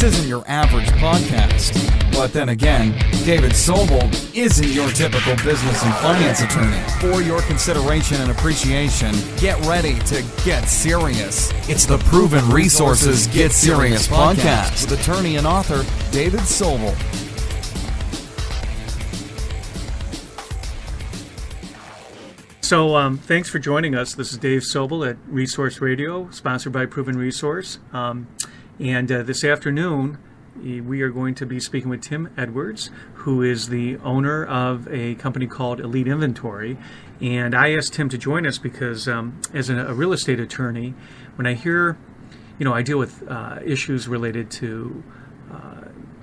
This isn't your average podcast. But then again, David Sobel isn't your typical business and finance attorney. For your consideration and appreciation, get ready to get serious. It's the Proven Resources Get Serious podcast with attorney and author David Sobel. So thanks for joining us. This is Dave Sobel at Resource Radio, sponsored by Proven Resource. And this afternoon, we are going to be speaking with Tim Edwards, who is the owner of a company called Elite Inventory. And I asked him to join us because as a real estate attorney, when I hear, I deal with issues related to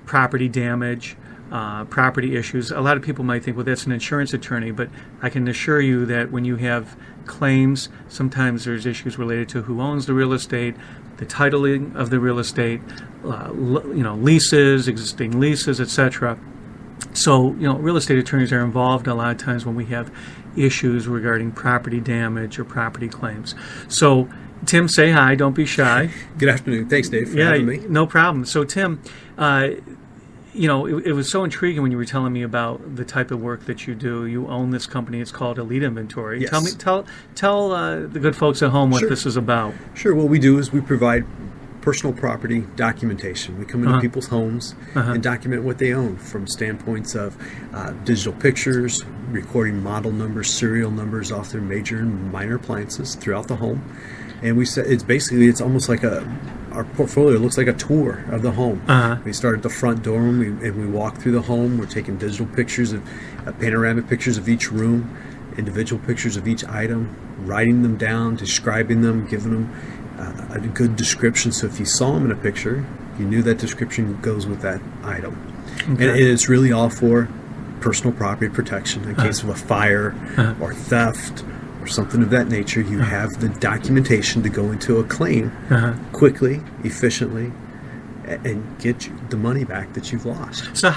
property damage, property issues. A lot of people might think, well, that's an insurance attorney, but I can assure you that when you have claims, sometimes there's issues related to who owns the real estate, the titling of the real estate, leases, existing leases, etc. So, real estate attorneys are involved a lot of times when we have issues regarding property damage or property claims. So, Tim, say hi. Don't be shy. Good afternoon. Thanks, Dave, for having me. No problem. So, Tim, it was so intriguing when you were telling me about the type of work that you do. You own this company. It's called Elite Inventory. Yes. Tell the good folks at home what this is about. Sure. What we do is we provide personal property documentation. We come into people's homes and document what they own from standpoints of digital pictures, recording model numbers, serial numbers off their major and minor appliances throughout the home. And we said it's almost like our portfolio looks like a tour of the home. We start at the front door and we walk through the home. We're taking digital pictures of panoramic pictures of each room, individual pictures of each item, writing them down, describing them, giving them a good description. So if you saw them in a picture, you knew that description goes with that item. Okay. And it's really all for personal property protection in case of a fire or theft or something of that nature. You have the documentation to go into a claim quickly, efficiently, and get you the money back that you've lost. So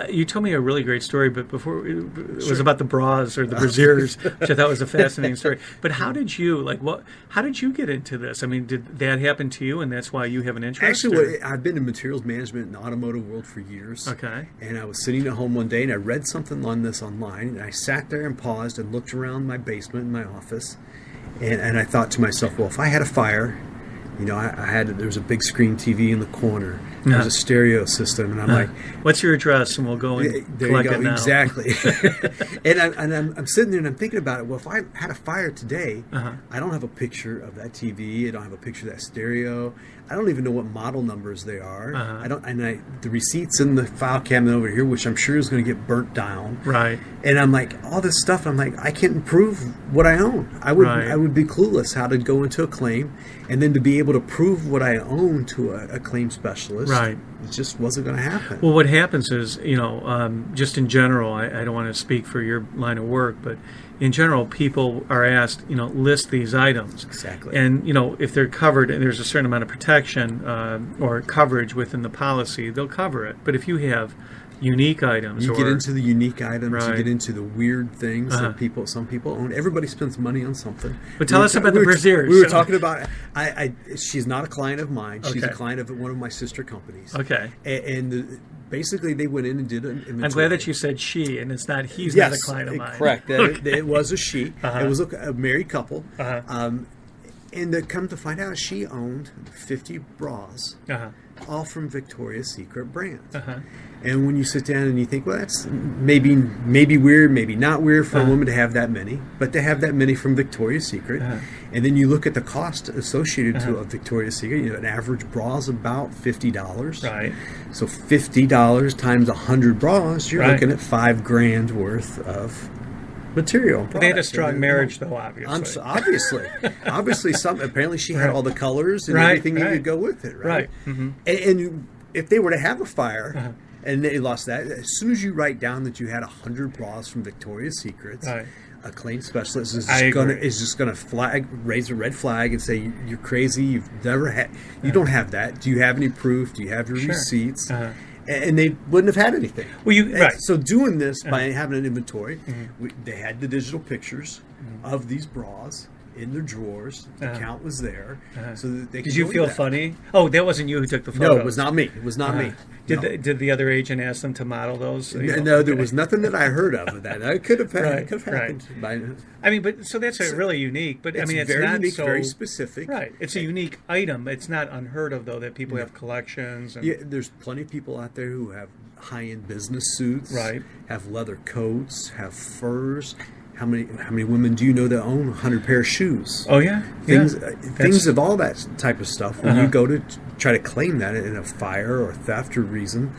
you told me a really great story, but before it was about the bras or the brassieres, which I thought was a fascinating story. But how did you get into this? I mean, did that happen to you, and that's why you have an interest? Actually, I've been in materials management in the automotive world for years. Okay. And I was sitting at home one day, and I read something on this online, and I sat there and paused and looked around my basement in my office, and I thought to myself, well, if I had a fire, there was a big screen TV in the corner. There was a stereo system, and I'm like, "What's your address?" And we'll go and collect it now. Exactly. and I'm sitting there and I'm thinking about it. Well, if I had a fire today, I don't have a picture of that TV. I don't have a picture of that stereo. I don't even know what model numbers they are. The receipts in the file cabinet over here, which I'm sure is going to get burnt down. Right. And I'm like, all this stuff. I'm like, I can't prove what I own. I would be clueless how to go into a claim, and then to be able to prove what I own to a claim specialist. Right. It just wasn't going to happen. Well, what happens is, just in general, I don't want to speak for your line of work, but in general, people are asked, list these items. Exactly. And, if they're covered and there's a certain amount of protection or coverage within the policy, they'll cover it. But if you have unique items, you get into the unique items, right. You get into the weird things that some people own. Everybody spends money on something. But tell us about the brassieres. We were talking about. She's not a client of mine. She's a client of one of my sister companies. Okay. Basically, they went in and did an inventory. I'm glad that you said she, and it's not he's not a client of mine. Correct. It was a she. It was a married couple. And to come to find out, she owned 50 bras, all from Victoria's Secret brands. And when you sit down and you think, well, that's maybe weird, maybe not weird for a woman to have that many, but to have that many from Victoria's Secret. And then you look at the cost associated to a Victoria's Secret. An average bra is about $50. Right. So $50 times 100 bras, you're looking at $5,000 worth of material. They had a strong marriage, though, obviously. Obviously, apparently she had all the colors and everything that could go with it, right? And if they were to have a fire and they lost that, as soon as you write down that you had 100 bras from Victoria's Secrets, a claim specialist is just going to raise a red flag and say, you're crazy. You've never had. You don't have that. Do you have any proof? Do you have your receipts? And they wouldn't have had anything. Well, So doing this by having an inventory, they had the digital pictures of these bras. in their drawers. The count was there, so that they could Did you go feel in that. funny? Oh, that wasn't you who took the photos. No, it was not me. It was not me. Did No. did the other agent ask them to model those? No, there was nothing that I heard of that. It could have Right, happened. I mean, but so that's really unique. But I mean, it's very not unique, so very specific. Right. It's a unique item. It's not unheard of though that people have collections. And, Yeah, there's plenty of people out there who have high-end business suits, Right. have leather coats, have furs. How many women do you know that own 100 pair of shoes? Oh yeah, Things yeah. things of all that type of stuff. When Uh-huh. you go to try to claim that in a fire or theft or reason,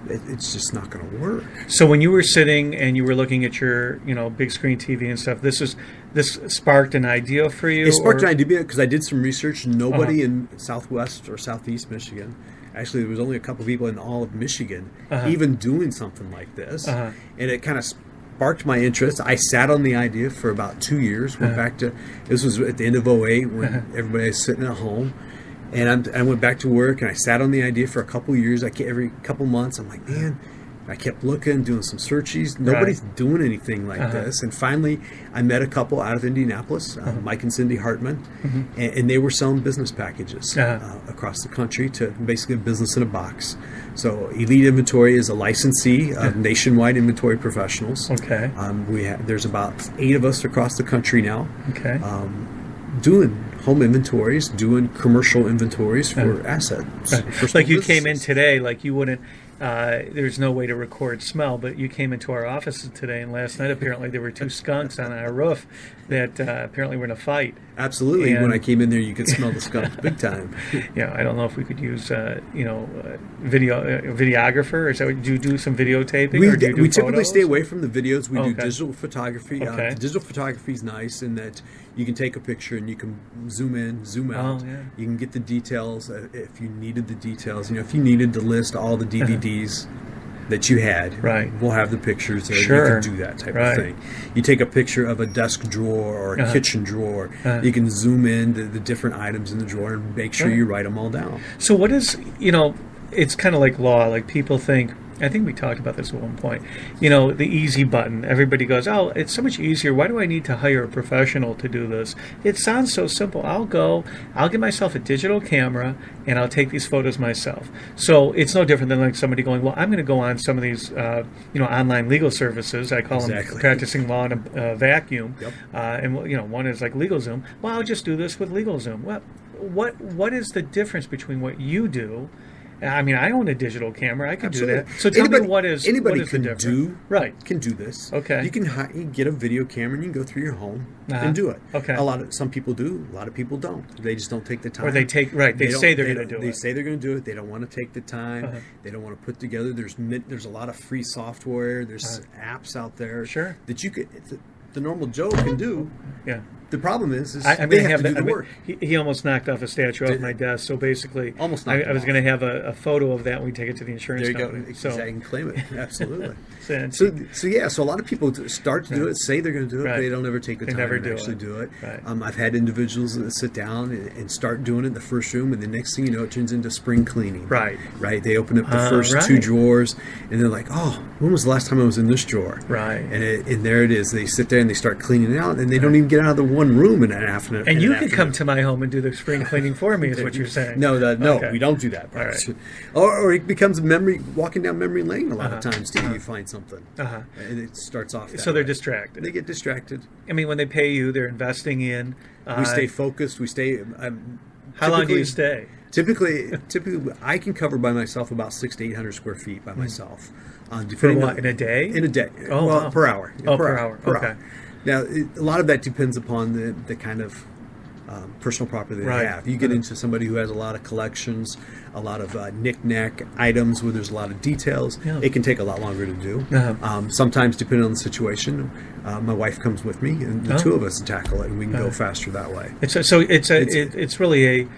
it's just not going to work. So when you were sitting and you were looking at your, big screen TV and stuff, this sparked an idea for you. It sparked or- an idea because I did some research. Nobody in Southwest or Southeast Michigan. Actually, there was only a couple people in all of Michigan even doing something like this. And it kind of sparked my interest. I sat on the idea for about 2 years. Went back to, this was at the end of 2008 when everybody was sitting at home. And I went back to work and I sat on the idea for a couple years. Every couple months, I'm like, man, I kept looking, doing some searches. Nobody's doing anything like this. And finally, I met a couple out of Indianapolis, Mike and Cindy Hartman, and they were selling business packages across the country to basically a business in a box. So Elite Inventory is a licensee of Nationwide Inventory Professionals. Okay. There's about 8 of us across the country now. Okay. Doing home inventories, doing commercial inventories for assets. Like you came in today, like you wouldn't. There's no way to record smell, but you came into our offices today, and last night apparently there were 2 skunks on our roof that apparently were in a fight. Absolutely. And- When I came in there, you could smell the skunks big time. I don't know if we could use, videographer. Is that, do you do some videotaping? We or do you do typically photos? stay away from the videos. We do Okay. digital photography. Okay. Digital photography is nice in that you can take a picture and you can zoom in, zoom out. Oh, yeah. You can get the details if you needed the details. If you needed to list all the DVDs that you had, Right. we'll have the pictures there. Sure. You can do that type Right. of thing. You take a picture of a desk drawer or a kitchen drawer. You can zoom in the different items in the drawer and make sure you write them all down. So what is, it's kind of like law. Like people think, I think we talked about this at one point, the easy button. Everybody goes, oh, it's so much easier. Why do I need to hire a professional to do this? It sounds so simple. I'll get myself a digital camera and I'll take these photos myself. So it's no different than like somebody going, well, I'm going to go on some of these, online legal services. I call them practicing law in a vacuum. Yep. And one is like LegalZoom. Well, I'll just do this with LegalZoom. Well, what is the difference between what you do? I mean, I own a digital camera. I can do that. So tell me what is anybody the difference? Can do this. Okay. You can get a video camera and you can go through your home and do it. Okay. Some people do. A lot of people don't. They just don't take the time. Or they take They say they're going to do it. They say they're going to do it. They don't want to take the time. They don't want to put together. There's a lot of free software. There's apps out there. Sure. That the normal Joe can do. Yeah. The problem is I'm they gonna have to do that. the work. He almost knocked off a statue off my desk. So basically, Almost I knocked it was off. going to have a photo of that when we take it to the insurance There you go. company. So I can claim it. Absolutely. So So a lot of people start to do it, say they're going to do it, but they don't ever take the time never to do actually it. do it. Right. I've had individuals that sit down and start doing it in the first room, and the next thing you know, it turns into spring cleaning. Right. They open up the first 2 drawers, and they're like, oh, when was the last time I was in this drawer? Right. And there it is. They sit there and they start cleaning it out, and they don't even get out of the one room in an afternoon. And you can come to my home and do the spring cleaning for me, is what you're saying. No, Okay. we don't do that. All right. Or it becomes walking down memory lane a lot of times, too. You find something. And it starts off that So they're way. distracted. They get distracted. I mean, when they pay you, they're investing in. We stay focused. We stay. How long do you stay? Typically, I can cover by myself about 600 to 800 square feet by myself. For Depending what, on- in a day? In a day. Oh, wow. Per hour. Oh, per hour. Okay. Now, a lot of that depends upon the kind of personal property they Right. have. You get into somebody who has a lot of collections, a lot of knick-knack items where there's a lot of details. Yeah. It can take a lot longer to do. Uh-huh. Sometimes, depending on the situation, my wife comes with me, and the 2 of us tackle it, and we can go faster that way. It's really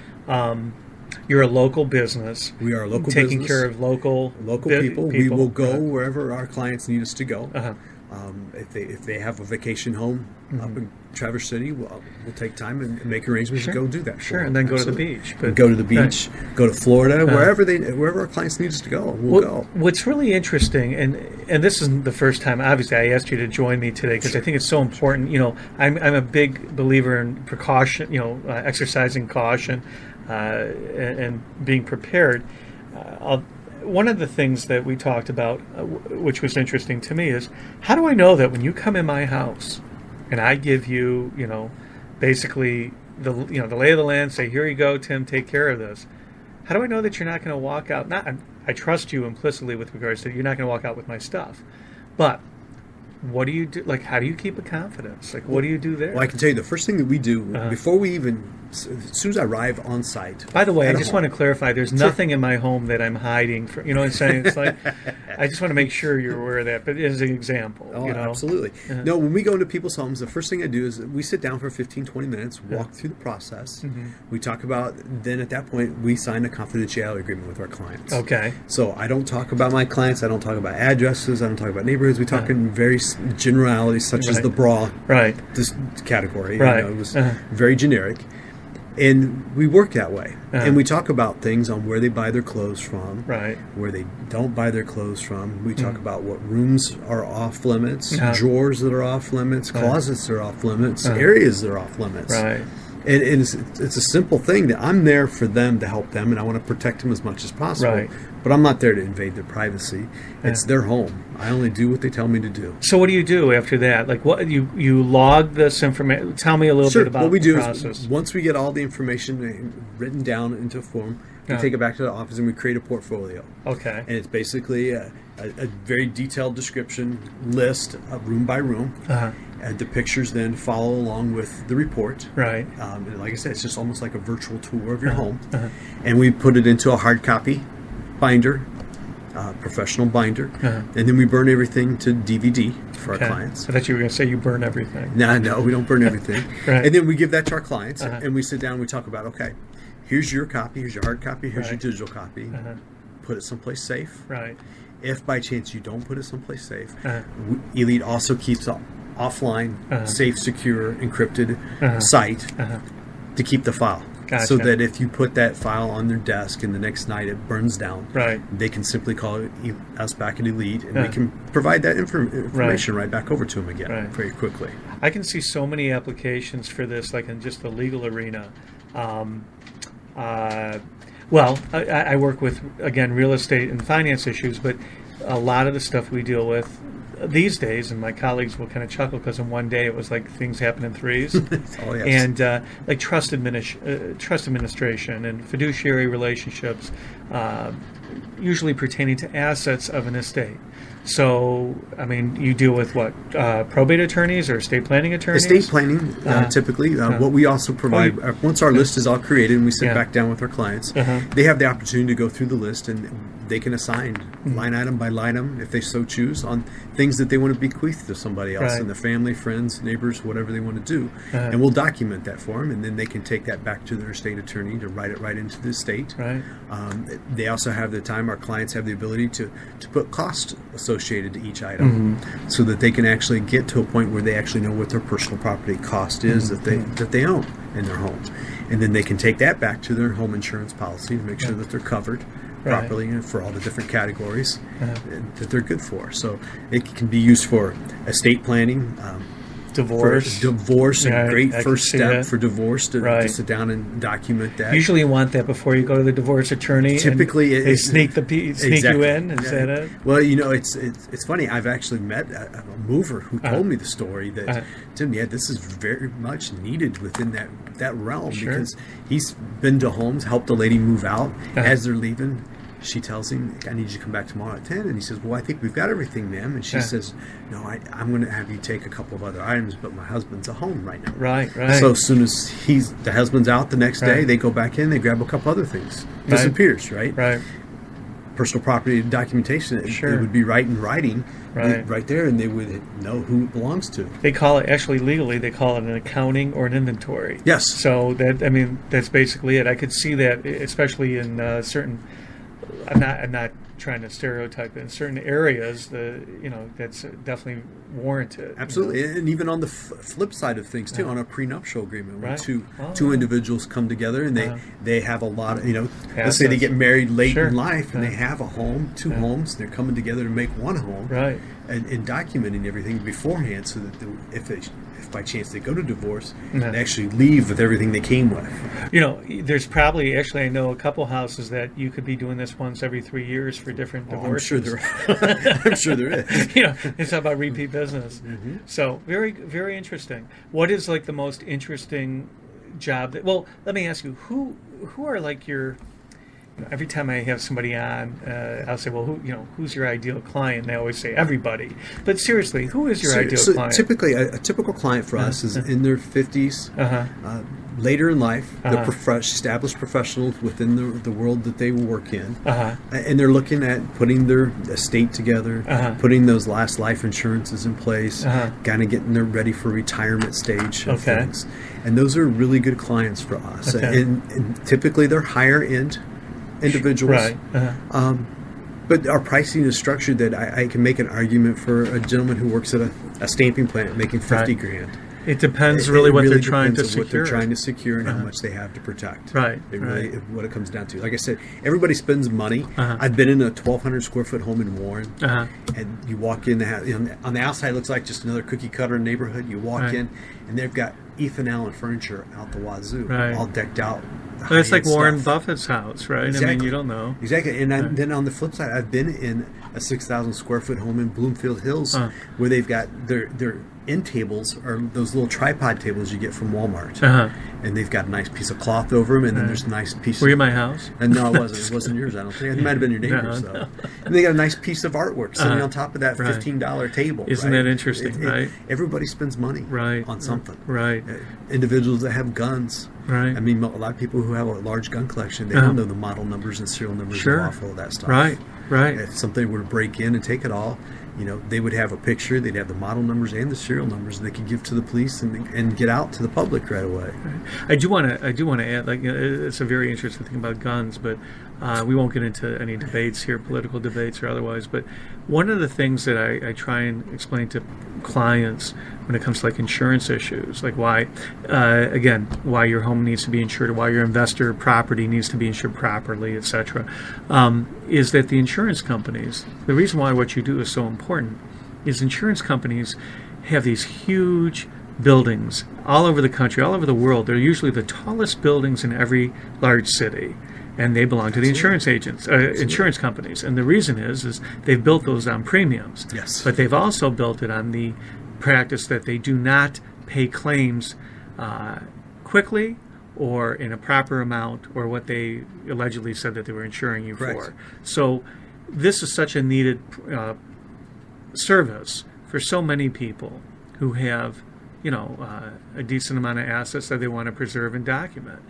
you're a local business. We are a local taking business. care of local people. We will go wherever our clients need us to go. Uh-huh. If they have a vacation home, up in Traverse City, we'll take time and make arrangements to go do that. Sure, and then go to the beach. But go to the beach, go to Florida, wherever our clients need us to go, we'll go. What's really interesting, and this isn't the first time, obviously, I asked you to join me today because I think it's so important. I'm a big believer in precaution, exercising caution and being prepared. One of the things that we talked about, which was interesting to me, is how do I know that when you come in my house and I give you, basically the lay of the land, say, here you go, Tim, take care of this. How do I know that you're not going to walk out? I trust you implicitly with regards to you're not going to walk out with my stuff, but what do you do? Like, how do you keep a confidence? Like, what do you do there? Well, I can tell you the first thing that we do before we even, as soon as I arrive on site. By the way, I just want to clarify, there's nothing in my home that I'm hiding from. You know what I'm saying? It's like, I just want to make sure you're aware of that. But as an example. Oh, absolutely. No, when we go into people's homes, the first thing I do is we sit down for 15, 20 minutes, walk through the process. We talk about, then at that point, we sign a confidentiality agreement with our clients. Okay. So I don't talk about my clients. I don't talk about addresses. I don't talk about neighborhoods. We talk in very generalities, such as the bra this category. It was very generic. And we work that way. And we talk about things on where they buy their clothes from, where they don't buy their clothes from. We talk about what rooms are off limits, drawers that are off limits, closets that are off limits, areas that are off limits. And it's a simple thing that I'm there for them to help them, and I want to protect them as much as possible. But I'm not there to invade their privacy. It's their home. I only do what they tell me to do. So what do you do after that? Like, what you log this information? Tell me a little bit about what we do process. Is once we get all the information written down into a form, we take it back to the office and we create a portfolio. Okay. And it's basically a very detailed description list of room by room. And the pictures then follow along with the report. And like I said, it's just almost like a virtual tour of your home. And we put it into a hard copy binder, professional binder. And then we burn everything to DVD for our clients. I thought you were going to say you burn everything. No, we don't burn everything. And then we give that to our clients, and we sit down and we talk about, okay, here's your copy, here's your hard copy, here's your digital copy. Put it someplace safe. If by chance you don't put it someplace safe, Elite also keeps offline, safe, secure, encrypted site to keep the file. So that if you put that file on their desk and the next night it burns down, they can simply call us back at Elite, and we can provide that information right back over to them again very quickly. I can see so many applications for this, like in just the legal arena. Well, I work with, again, real estate and finance issues, but a lot of the stuff we deal with these days, and my colleagues will kind of chuckle because in one day it was like things happen in threes. And like trust administration and fiduciary relationships, usually pertaining to assets of an estate. So, I mean, you deal with what, probate attorneys or estate planning attorneys? Estate planning, typically. What we also provide, once our list is all created and we sit back down with our clients, they have the opportunity to go through the list and they can assign line item by line item, if they so choose, on things that they want to bequeath to somebody else in their family, friends, neighbors, whatever they want to do. And we'll document that for them, and then they can take that back to their estate attorney to write it right into the estate. They also have the time, our clients have the ability to put cost associated to each item so that they can actually get to a point where they actually know what their personal property cost is that they own in their home. And then they can take that back to their home insurance policy to make sure that they're covered properly for all the different categories that they're good for. So it can be used for estate planning, divorce, a great first step for divorce to sit down and document that. Usually you want that before you go to the divorce attorney. Typically, they sneak you in and say that. Well, it's funny. I've actually met a mover who told me the story that Tim, this is very much needed within that realm because he's been to homes, helped a lady move out as they're leaving. She tells him, I need you to come back tomorrow at 10. And he says, well, I think we've got everything, ma'am. And she says, no, I'm going to have you take a couple of other items, but my husband's at home right now. So as soon as the husband's out the next day, they go back in, they grab a couple other things. Disappears, Personal property documentation, it would be in writing right there, and they would know who it belongs to. They call it, actually legally, they call it an accounting or an inventory. Yes. So that's basically it. I could see that, especially in certain I'm not trying to stereotype, but in certain areas, that's definitely warranted. Absolutely, and even on the flip side of things too, on a prenuptial agreement, when Right. two individuals come together and they have a lot of, let's Assets. say they get married late Sure. in life and Yeah. they have a home, two homes, they're coming together to make one home, Right. and documenting everything beforehand so that if by chance they go to divorce, Yeah. they actually leave with everything they came with. There's probably, actually, I know a couple houses that you could be doing this once every 3 years for different divorces. I'm sure there is. It's about repeat business. Mm-hmm. So very, very interesting. What is like the most interesting job well, let me ask you, who are like your, every time I have somebody on, I'll say, well, who's your ideal client? And they always say everybody. But seriously, who is your ideal client? Typically, a typical client for us is in their 50s, later in life. They're established professionals within the world that they work in. And they're looking at putting their estate together, putting those last life insurances in place, kind of getting them ready for retirement stage of things. And those are really good clients for us. And typically, they're higher end individuals. Right. But our pricing is structured that I can make an argument for a gentleman who works at a stamping plant making $50,000. It depends really what they're trying to secure. What they're trying to secure and how much they have to protect. Right. What it comes down to. Like I said, everybody spends money. I've been in a 1,200 square foot home in Warren, and you walk in, on the outside it looks like just another cookie cutter neighborhood. You walk in, and they've got Ethan Allen furniture out the wazoo, all decked out. But it's like Warren Buffett's house, right? Exactly. I mean, you don't know. Exactly. And then on the flip side, I've been in a 6,000 square foot home in Bloomfield Hills where they've got their end tables are those little tripod tables you get from Walmart. And they've got a nice piece of cloth over them, and then there's a nice piece Were you at my house? And no, it wasn't. It wasn't yours, I don't think. It might have been your neighbor's, though. No. And they got a nice piece of artwork sitting on top of that $15 table. Isn't that interesting, right? Everybody spends money on something. Right. Individuals that have guns. Right. I mean, a lot of people who have a large gun collection, they don't know the model numbers and serial numbers of all that stuff. Right. If somebody were to break in and take it all, they would have a picture, they'd have the model numbers and the serial numbers they could give to the police and get out to the public right away. Right. I do want to add, like, it's a very interesting thing about guns, but we won't get into any debates here, political debates or otherwise. But one of the things that I try and explain to clients when it comes to like insurance issues, like why your home needs to be insured, or why your investor property needs to be insured properly, etc., is that the insurance companies, the reason why what you do is so important is insurance companies have these huge buildings all over the country, all over the world. They're usually the tallest buildings in every large city, and they belong to the insurance agents, insurance companies. And the reason is they've built those on premiums. Yes. But they've also built it on the practice that they do not pay claims quickly or in a proper amount, or what they allegedly said that they were insuring you for. So this is such a needed service for so many people who have a decent amount of assets that they want to preserve and document.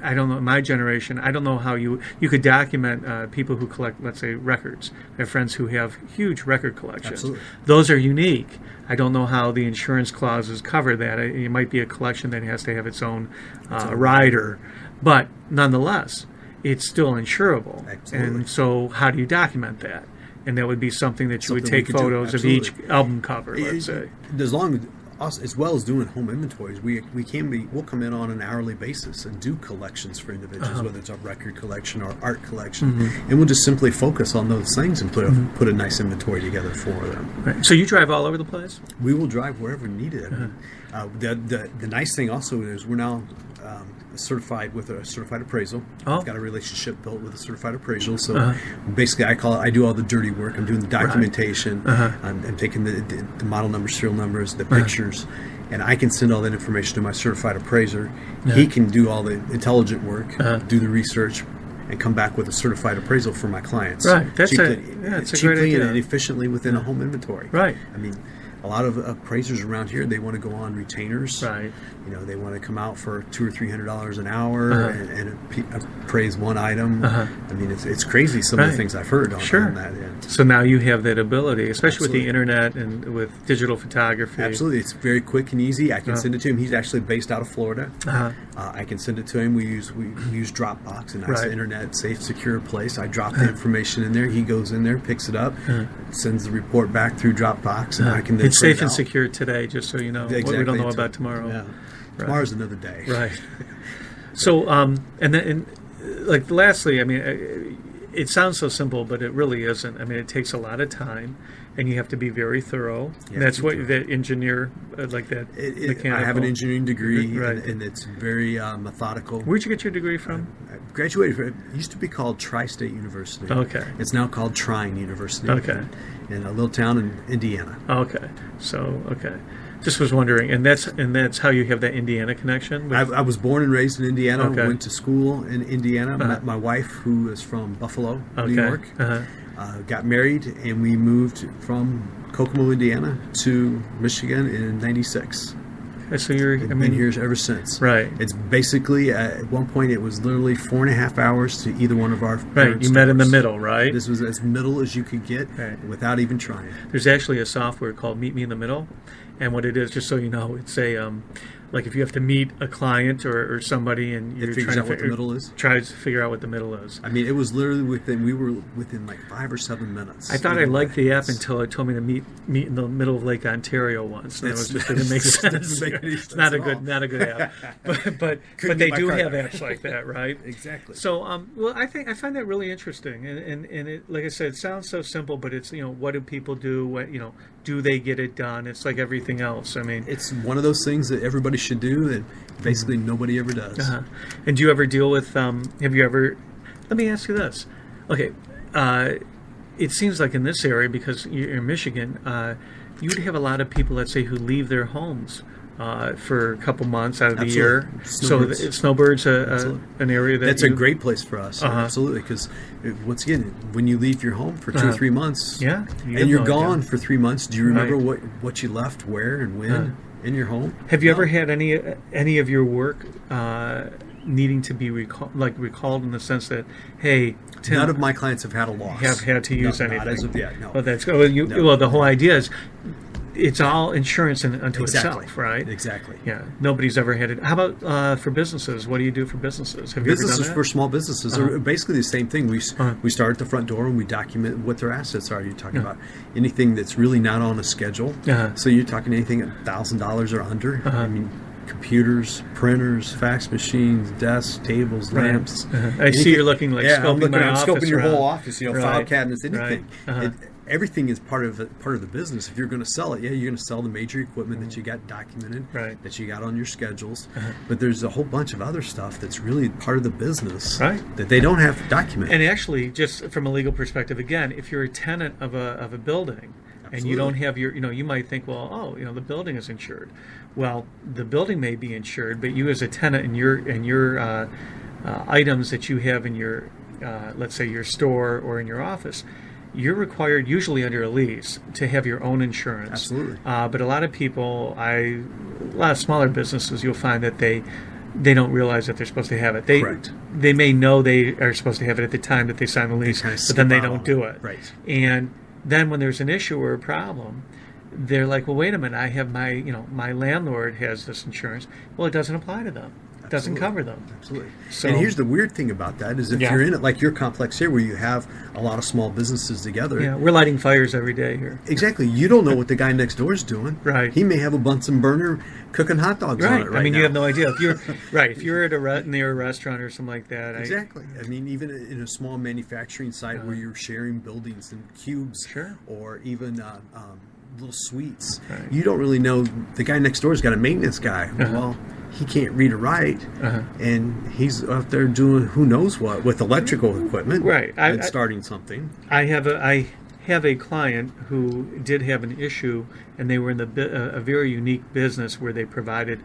I don't know, in my generation, I don't know how you could document people who collect, let's say, records. I have friends who have huge record collections. Absolutely. Those are unique. I don't know how the insurance clauses cover that. It might be a collection that has to have its own rider. But nonetheless, it's still insurable. Absolutely. And so how do you document that? And that would be something that you would take photos of each album cover, let's say. As long as us, as well as doing home inventories, we'll come in on an hourly basis and do collections for individuals, whether it's a record collection or art collection, and we'll just simply focus on those things and put a nice inventory together for them. Right. So you drive all over the place? We will drive wherever needed. The nice thing also is we're now certified with a certified appraisal. I've got a relationship built with a certified appraisal. So basically, I do all the dirty work. I'm doing the documentation. I'm taking the model numbers, serial numbers, the pictures, and I can send all that information to my certified appraiser. He can do all the intelligent work, do the research, and come back with a certified appraisal for my clients. Right. That's cheaply, a great cheaply idea. and efficiently within a home inventory. Right. I mean, A lot of appraisers around here, they want to go on retainers. Right. They want to come out for $200 or $300 an hour and appraise one item. I mean, it's crazy some of the things I've heard on that end. So now you have that ability, especially Absolutely. with the internet and with digital photography. Absolutely. It's very quick and easy. I can send it to him. He's actually based out of Florida. I can send it to him. We use Dropbox, a nice internet, safe, secure place. I drop the information in there. He goes in there, picks it up, sends the report back through Dropbox, and I can then It's safe print it and out. secure today, just so you know. Exactly. What we don't know about tomorrow. Yeah. Tomorrow's another day. Right. So, lastly, I mean, it sounds so simple, but it really isn't. I mean, it takes a lot of time, and you have to be very thorough. That's what that engineer, mechanical. I have an engineering degree, Right. and it's very methodical. Where'd you get your degree from? I graduated from, it used to be called Tri-State University. Okay. It's now called Trine University. Okay. In a little town in Indiana. Okay. So, okay. Just was wondering, and that's how you have that Indiana connection? I was born and raised in Indiana. Okay. Went to school in Indiana. Met my wife, who is from Buffalo, New York. Got married, and we moved from Kokomo, Indiana, to Michigan in '96. So Been here ever since. Right. It's basically at one point it was literally 4.5 hours to either one of our right. You met in the middle, right? This was as middle as you could get without even trying. There's actually a software called Meet Me in the Middle, and what it is, just so you know, it's a like if you have to meet a client or somebody and you're figures trying out to what the middle is. Try to figure out what the middle is. I mean, it was literally we were within like 5 or 7 minutes. I thought I liked the app until it told me to meet in the middle of Lake Ontario once. And it didn't make sense. It's not a good app, but they do have apps like that, right? Exactly. So I find that really interesting, and it, like I said, it sounds so simple, but it's what do people do? What do they get it done? It's like everything else. I mean, it's one of those things that everybody should do that basically nobody ever does. And do you ever deal with? Have you ever? Let me ask you this. Okay, it seems like in this area, because you're in Michigan, you would have a lot of people, let's say, who leave their homes for a couple months out of the year. Snowbirds. So snowbirds, an area that's a great place for us. Absolutely, because once again, when you leave your home for 2 or 3 months, and you're gone for 3 months, do you remember what you left, where, and when in your home? Have you ever had any of your work needing to be recalled in the sense that, hey, Tim, none of my clients have had a loss. Have had to use anything. Not as of yet. No. Well, that's well. The whole idea is it's all insurance unto itself, right? Exactly. Yeah. Nobody's ever had it. How about for businesses? What do you do for businesses? Have you ever done that? For small businesses are basically the same thing. We start at the front door and we document what their assets are. You're talking about anything that's really not on a schedule. So you're talking anything at $1,000 or under. I mean, computers, printers, fax machines, desks, tables, lamps. I see you're looking like scoping my office. I'm scoping your whole office. Right. File cabinets, anything. Right. Everything is part of the business. If you're going to sell it, you're going to sell the major equipment that you got documented, that you got on your schedules. But there's a whole bunch of other stuff that's really part of the business that they don't have to document. And actually, just from a legal perspective, again, if you're a tenant of a building, and you don't have your, you might think, well, the building is insured. Well, the building may be insured, but you as a tenant and your items that you have in your, let's say your store or in your office, you're required, usually under a lease, to have your own insurance. Absolutely. But a lot of people, a lot of smaller businesses, you'll find that they don't realize that they're supposed to have it. They may know they are supposed to have it at the time that they sign the lease, but then they don't do it. Right. And then when there's an issue or a problem, they're like, well, wait a minute, I have my landlord has this insurance. Well, it doesn't apply to them. It doesn't cover them. Absolutely. So, and here's the weird thing about that is if you're in it like your complex here where you have a lot of small businesses together. Yeah, we're lighting fires every day here. Exactly. You don't know what the guy next door is doing. Right. He may have a Bunsen burner cooking hot dogs on it I mean, now. you have no idea. If you're at near a restaurant or something like that. Exactly. I mean, even in a small manufacturing site where you're sharing buildings and cubes or even little suites, you don't really know. The guy next door's got a maintenance guy. Well, he can't read or write, and he's out there doing who knows what with electrical equipment, and starting something. I have a client who did have an issue, and they were in a very unique business where they provided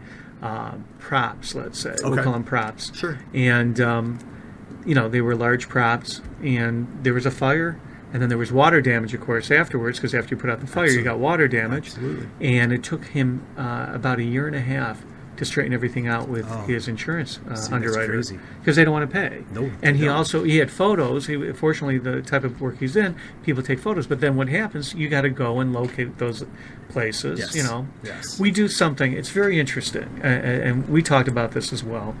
props. Let's say we'll call them props. Sure. And they were large props, and there was a fire. And then there was water damage, of course, afterwards, because after you put out the fire, you got water damage. Absolutely. And it took him about a year and a half to straighten everything out with his insurance underwriter, because they don't want to pay. No, and he had photos. Fortunately, the type of work he's in, people take photos. But then what happens? You got to go and locate those places. Yes. Yes. We do something. It's very interesting, and we talked about this as well.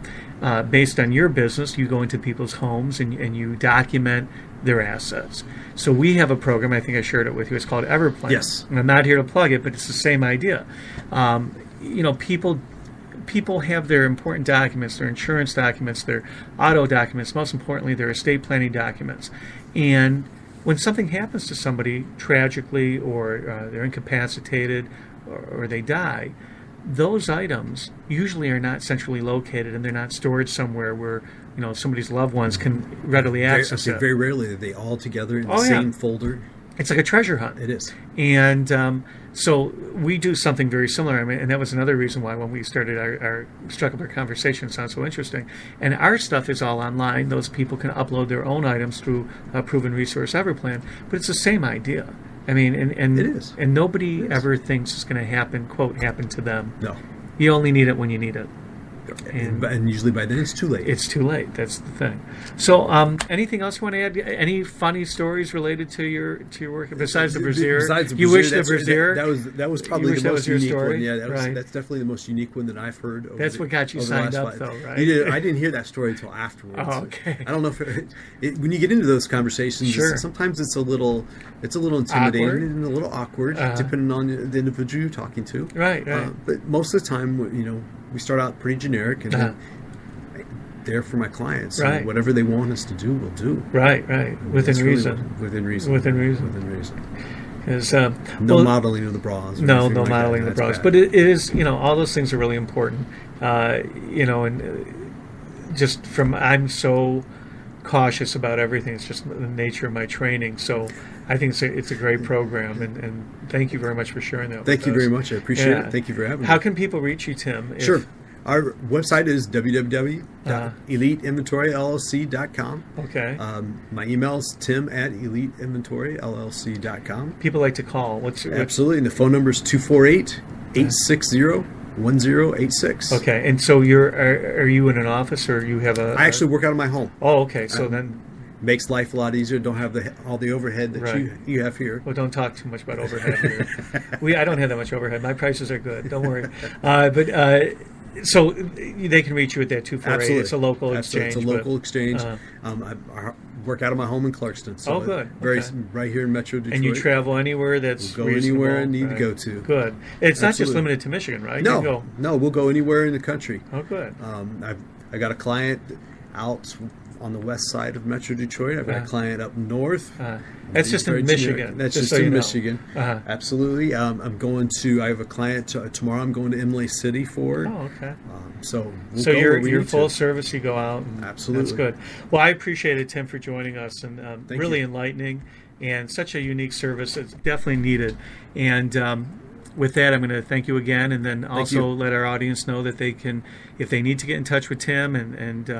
Based on your business, you go into people's homes and you document their assets. So we have a program. I think I shared it with you. It's called Everplan. Yes. And I'm not here to plug it, but it's the same idea. People have their important documents, their insurance documents, their auto documents, most importantly, their estate planning documents. And when something happens to somebody tragically, or they're incapacitated, or they die, those items usually are not centrally located, and they're not stored somewhere where somebody's loved ones can readily access it. Very rarely are they all together in the same folder. It's like a treasure hunt. It is. And so we do something very similar. I mean, and that was another reason why when we started struck up our conversation, it sounds so interesting. And our stuff is all online. Those people can upload their own items through a proven resource Everplan. But it's the same idea. I mean, and it is. And nobody ever thinks it's going to happen, quote, happen to them. No. You only need it when you need it. And usually by then it's too late. It's too late. That's the thing. So, anything else you want to add? Any funny stories related to your work besides the brassiere? Besides the you brassiere, wish the brassiere. That was probably the most unique story? one. Yeah, right. That's definitely the most unique one that I've heard. That's what got you signed up, though, right? I didn't hear that story until afterwards. Oh, okay. I don't know if when you get into those conversations, sure. Sometimes it's a little intimidating and a little awkward, depending on the individual you're talking to. Right. But most of the time, we start out pretty generic and. There for my clients. Right. And whatever they want us to do, we'll do. Right. Within reason. Within reason. No modeling of the bras. No modeling of the bras. But it is, all those things are really important. And just I'm so cautious about everything. It's just the nature of my training. So I think it's a great program, and thank you very much for sharing that with us. Thank you very much. I appreciate it. Thank you for having me. How can people reach you, Tim? Sure. Our website is www.eliteinventoryllc.com. Okay. My email is tim@eliteinventoryllc.com. People like to call. Absolutely. And the phone number is 248-860-1086. Okay. And so are you in an office, or you have I actually work out of my home. Oh, okay. So then... Makes life a lot easier. Don't have all the overhead that you have here. Well, don't talk too much about overhead here. I don't have that much overhead. My prices are good. Don't worry. So they can reach you at that 248. Absolutely. It's a local exchange. It's a local exchange. I work out of my home in Clarkston. So good. Right here in Metro Detroit. And you travel anywhere that's we'll go reasonable. Anywhere I need to go to. Good. It's not just limited to Michigan, right? No, we'll go anywhere in the country. Oh, good. I got a client out on the west side of Metro Detroit. I've got a client up north. That's just in Michigan. That's just in Michigan. Absolutely. I have a client tomorrow. I'm going to Imlay City for. Oh, okay. So you're full service. You go out. And absolutely. That's good. Well, I appreciate it, Tim, for joining us, and really enlightening, and such a unique service. It's definitely needed. And with that, I'm going to thank you again, and then also let our audience know that they can, if they need to get in touch with Tim and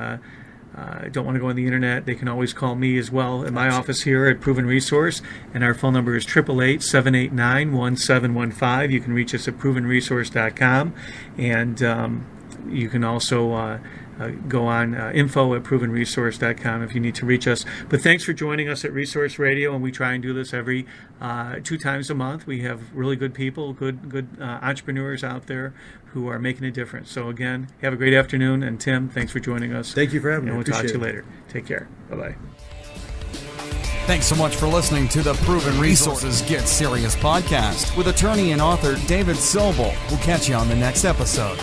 don't want to go on the internet, they can always call me as well at my office here at Proven Resource, and our phone number is 888-789-1715. You can reach us at provenresource.com, and you can also go on info@provenresource.com if you need to reach us. But thanks for joining us at Resource Radio, and we try and do this every 2 times a month. We have really good people, good entrepreneurs out there who are making a difference. So again, have a great afternoon, and Tim, thanks for joining us. Thank you for having me. And we'll talk to you later. Take care. Bye-bye. Thanks so much for listening to the Proven Resources Get Serious podcast with attorney and author David Sobel. We'll catch you on the next episode.